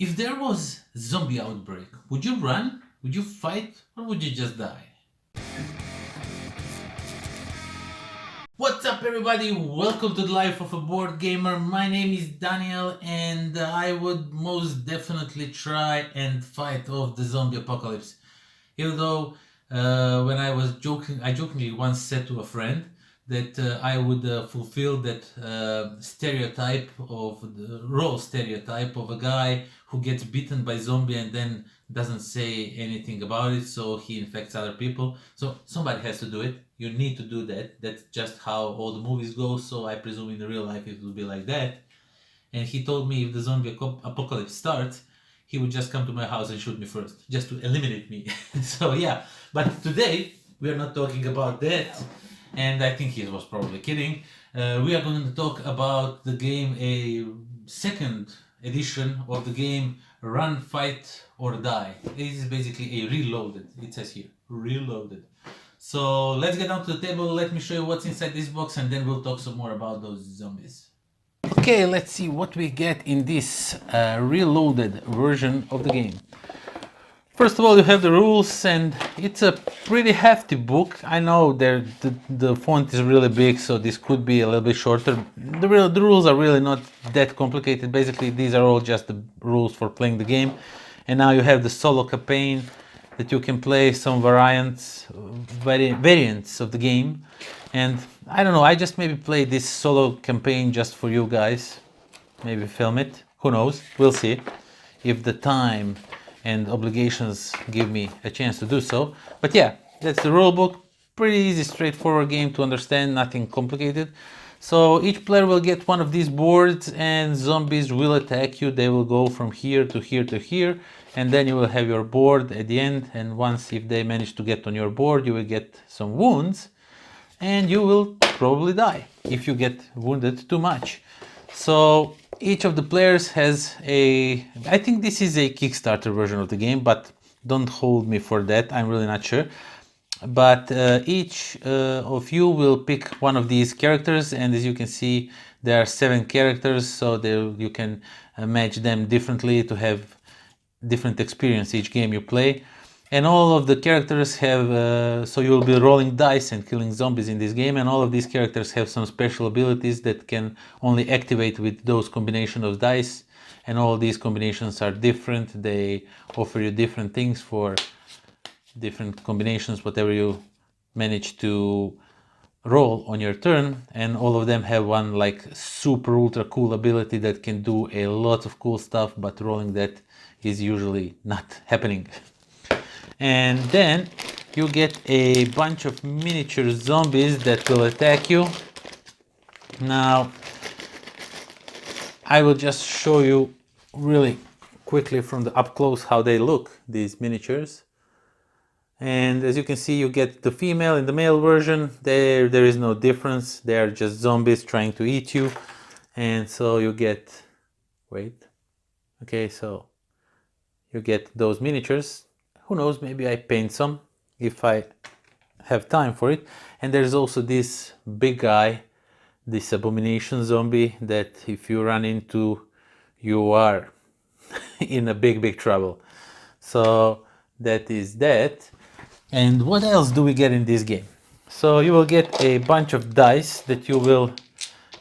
If there was zombie outbreak, would you run? Would you fight? Or would you just die? What's up everybody? Welcome to the Life of a Board Gamer. My name is Daniel and I would most definitely try and fight off the zombie apocalypse. Even though when I was joking, I jokingly once said to a friend that I would fulfill that stereotype of the role stereotype of a guy who gets bitten by zombie and then doesn't say anything about it, so he infects other people. So somebody has to do it. You need to do that. That's just how all the movies go. So I presume in the real life it will be like that. And he told me if the zombie apocalypse starts, he would just come to my house and shoot me first, just to eliminate me. So yeah, but today we are not talking about that, and I think he was probably kidding. We are going to talk about the game, a second edition of the game Run, Fight or Die. It is basically a reloaded. It says here, reloaded. So let's get down to the table. Let me show you what's inside this box, and then we'll talk some more about those zombies. Okay, let's see what we get in this reloaded version of the game. First of all, you have the rules, and it's a pretty hefty book. I know the font is really big, so this could be a little bit shorter. The rules are really not that complicated. Basically, these are all just the rules for playing the game. And now you have the solo campaign that you can play some variants of the game. And I don't know, I just maybe play this solo campaign just for you guys. Maybe film it. Who knows? We'll see if the time and obligations give me a chance to do so. But yeah, that's the rule book. Pretty easy, straightforward game to understand, nothing complicated. So each player will get one of these boards and zombies will attack you. They will go from here to here to here, and then you will have your board at the end. And once if they manage to get on your board, you will get some wounds and you will probably die if you get wounded too much. So each of the players has I think this is a Kickstarter version of the game, but don't hold me for that, I'm really not sure. But each of you will pick one of these characters, and as you can see there are 7 characters, so you can match them differently to have different experience each game you play. And all of the characters have, so you will be rolling dice and killing zombies in this game, and all of these characters have some special abilities that can only activate with those combination of dice, and all these combinations are different. They offer you different things for different combinations, whatever you manage to roll on your turn, and all of them have one like super ultra cool ability that can do a lot of cool stuff, but rolling that is usually not happening. And then you get a bunch of miniature zombies that will attack you. Now I will just show you really quickly from the up close how they look, these miniatures. And as you can see, you get the female and the male version. There is no difference. They are just zombies trying to eat you. And so you get, wait, okay, so you get those miniatures. Who knows, maybe I paint some if I have time for it. And there's also this big guy, this abomination zombie, that if you run into, you are in a big trouble. So that is that. And what else do we get in this game? So you will get a bunch of dice that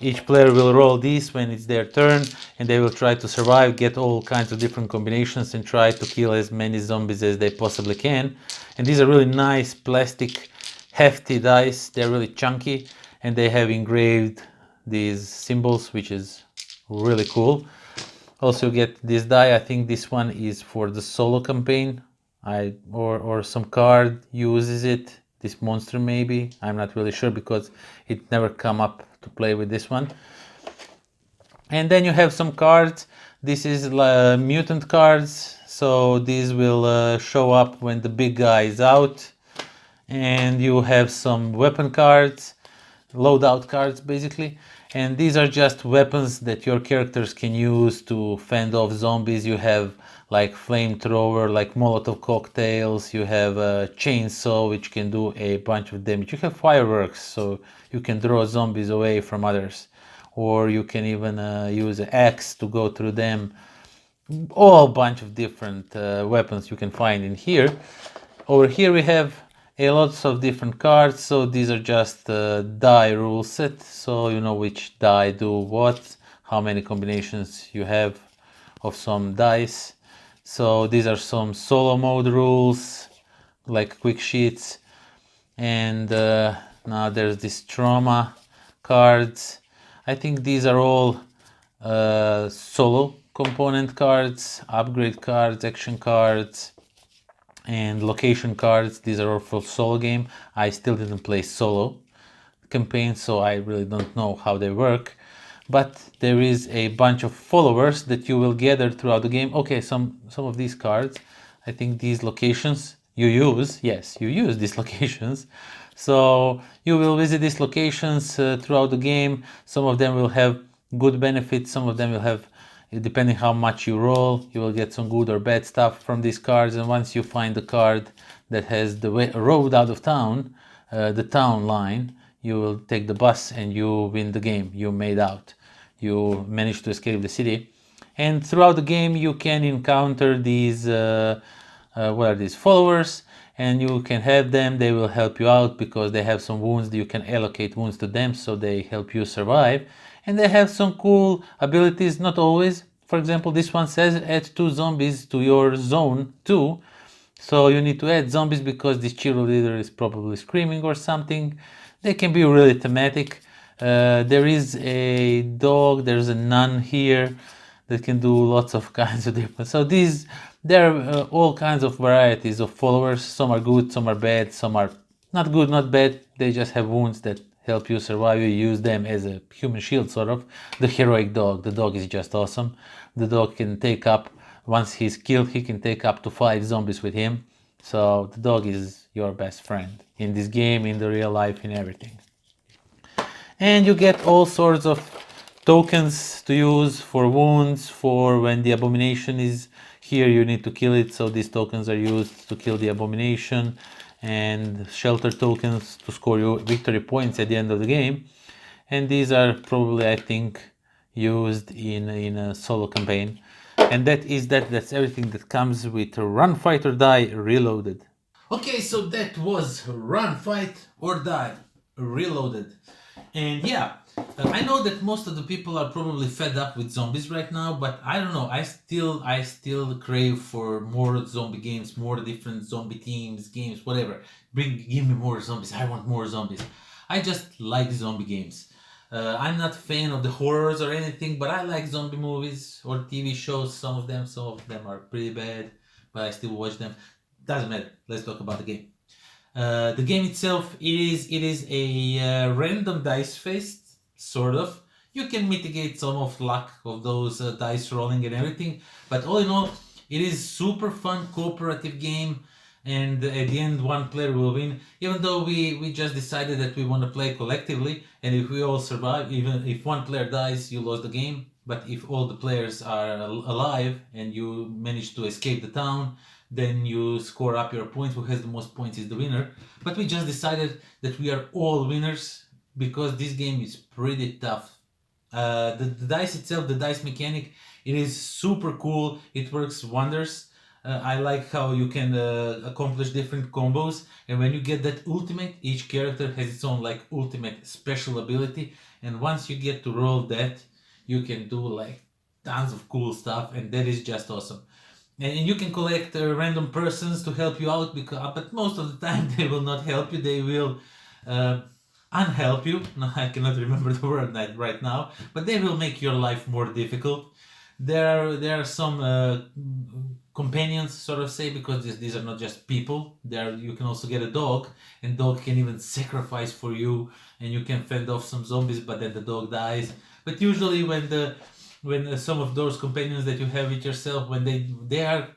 each player will roll these when it's their turn, and they will try to survive, get all kinds of different combinations, and try to kill as many zombies as they possibly can. And these are really nice plastic, hefty dice. They're really chunky, and they have engraved these symbols, which is really cool. Also you get this die. I think this one is for the solo campaign. Or some card uses it. This monster maybe, I'm not really sure because it never come up to play with this one. And then you have some cards. This is mutant cards, so these will show up when the big guy is out. And you have some weapon cards, loadout cards basically, and these are just weapons that your characters can use to fend off zombies. You have like flamethrower, like Molotov cocktails, you have a chainsaw which can do a bunch of damage, you have fireworks so you can draw zombies away from others, or you can even use an axe to go through them, all bunch of different weapons you can find in here. Over here we have a lots of different cards, so these are just die rule set, so you know which die do what, how many combinations you have of some dice. So these are some solo mode rules, like quick sheets. And now there's this trauma cards. I think these are all solo component cards, upgrade cards, action cards, and location cards. These are all for solo game. I still didn't play solo campaign, so I really don't know how they work. But there is a bunch of followers that you will gather throughout the game. Okay, some of these cards, I think these locations you use. Yes, you use these locations. So you will visit these locations throughout the game. Some of them will have good benefits. Some of them will have, depending how much you roll, you will get some good or bad stuff from these cards. And once you find the card that has the road out of town, the town line, you will take the bus and you win the game. You made out. You managed to escape the city. And throughout the game, you can encounter these, what are these, followers, and you can have them. They will help you out because they have some wounds. You can allocate wounds to them, so they help you survive. And they have some cool abilities, not always. For example, this one says add 2 zombies to your zone too. So you need to add zombies because this cheerleader is probably screaming or something. They can be really thematic. There is a dog, there's a nun here that can do lots of kinds of different. So there are all kinds of varieties of followers. Some are good, some are bad, some are not good, not bad. They just have wounds that help you survive. You use them as a human shield, sort of. The heroic dog. The dog is just awesome. The dog can take up, once he's killed, he can take up to 5 zombies with him. So the dog is your best friend in this game, in the real life, in everything. And you get all sorts of tokens to use for wounds, for when the abomination is here you need to kill it, so these tokens are used to kill the abomination, and shelter tokens to score you victory points at the end of the game. And these are probably, I think, used in a solo campaign. And that's everything that comes with Run Fight or Die Reloaded. Okay, so that was Run Fight or Die Reloaded. And yeah, I know that most of the people are probably fed up with zombies right now, but I don't know. I still crave for more zombie games, more different zombie teams, games, whatever. Give me more zombies. I want more zombies. I just like zombie games. I'm not a fan of the horrors or anything, but I like zombie movies or TV shows. Some of them are pretty bad, but I still watch them. Doesn't matter. Let's talk about the game. The game itself, it is a random dice fest, sort of. You can mitigate some of luck of those dice rolling and everything, but all in all, it is super fun cooperative game. And at the end, one player will win. Even though we just decided that we want to play collectively, and if we all survive, even if one player dies, you lost the game. But if all the players are alive and you manage to escape the town, then you score up your points. Who has the most points is the winner. But we just decided that we are all winners because this game is pretty tough. The dice itself, the dice mechanic, it is super cool. It works wonders. I like how you can accomplish different combos, and when you get that ultimate, each character has its own like ultimate special ability, and once you get to roll that, you can do like tons of cool stuff, and that is just awesome. And you can collect random persons to help you out, because but most of the time they will not help you. They will uh, unhelp you. No, I cannot remember the word right now, but they will make your life more difficult. There are some companions, sort of say, because these are not just people. There you can also get a dog, and dog can even sacrifice for you, and you can fend off some zombies, but then the dog dies. But usually when some of those companions that you have with yourself, when they are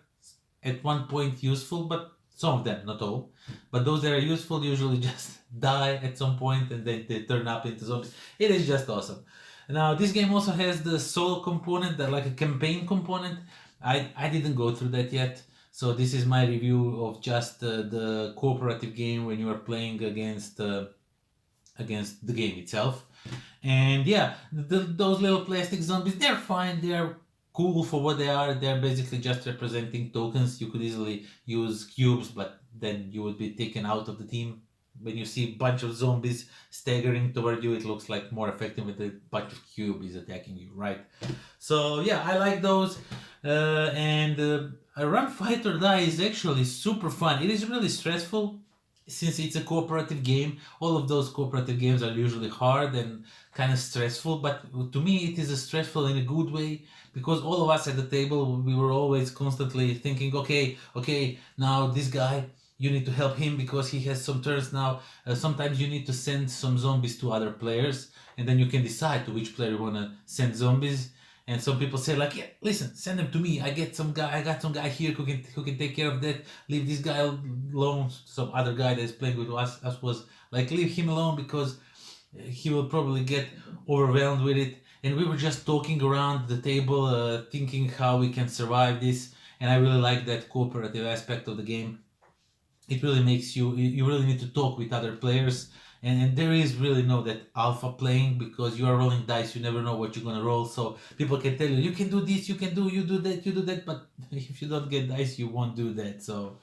at one point useful, but some of them, not all, but those that are useful usually just die at some point, and then they turn up into zombies. It is just awesome. Now this game also has the solo component, that like a campaign component. I didn't go through that yet, so this is my review of just the cooperative game when you are playing against the game itself. And yeah, those little plastic zombies, they're fine. They're cool for what they are. They're basically just representing tokens. You could easily use cubes, but then you would be taken out of the team. When you see a bunch of zombies staggering toward you, it looks like more effective with a bunch of cubes attacking you, right? So yeah, I like those. And a run, fight or die is actually super fun. It is really stressful since it's a cooperative game. All of those cooperative games are usually hard and kind of stressful, but to me it is a stressful in a good way, because all of us at the table, we were always constantly thinking, okay, now this guy, you need to help him because he has some turns now. Sometimes you need to send some zombies to other players, and then you can decide to which player you want to send zombies. And some people say like, yeah, listen, send them to me. I got some guy here who can take care of that. Leave this guy alone. Some other guy that's playing with us was like, leave him alone because he will probably get overwhelmed with it. And we were just talking around the table, thinking how we can survive this. And I really like that cooperative aspect of the game. It really makes you really need to talk with other players, and there is really no that alpha playing, because you are rolling dice, you never know what you're going to roll. So people can tell you can do this, you do that, but if you don't get dice, you won't do that. So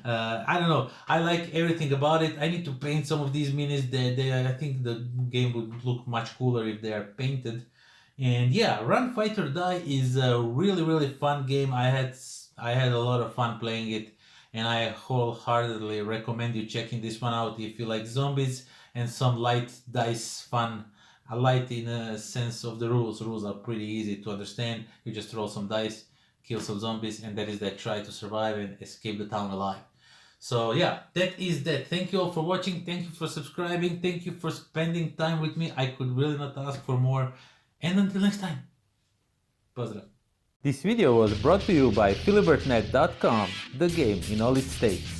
I don't know, I like everything about it. I need to paint some of these minis. I think the game would look much cooler if they are painted. And yeah, Run Fight or Die is a really fun game. I had a lot of fun playing it, and I wholeheartedly recommend you checking this one out if you like zombies and some light dice fun. Light in a sense of the rules. Rules are pretty easy to understand. You just roll some dice, kill some zombies, and that is that. Try to survive and escape the town alive. So yeah, that is that. Thank you all for watching. Thank you for subscribing. Thank you for spending time with me. I could really not ask for more. And until next time, pozdrav. This video was brought to you by philibertnet.com, the game in all its states.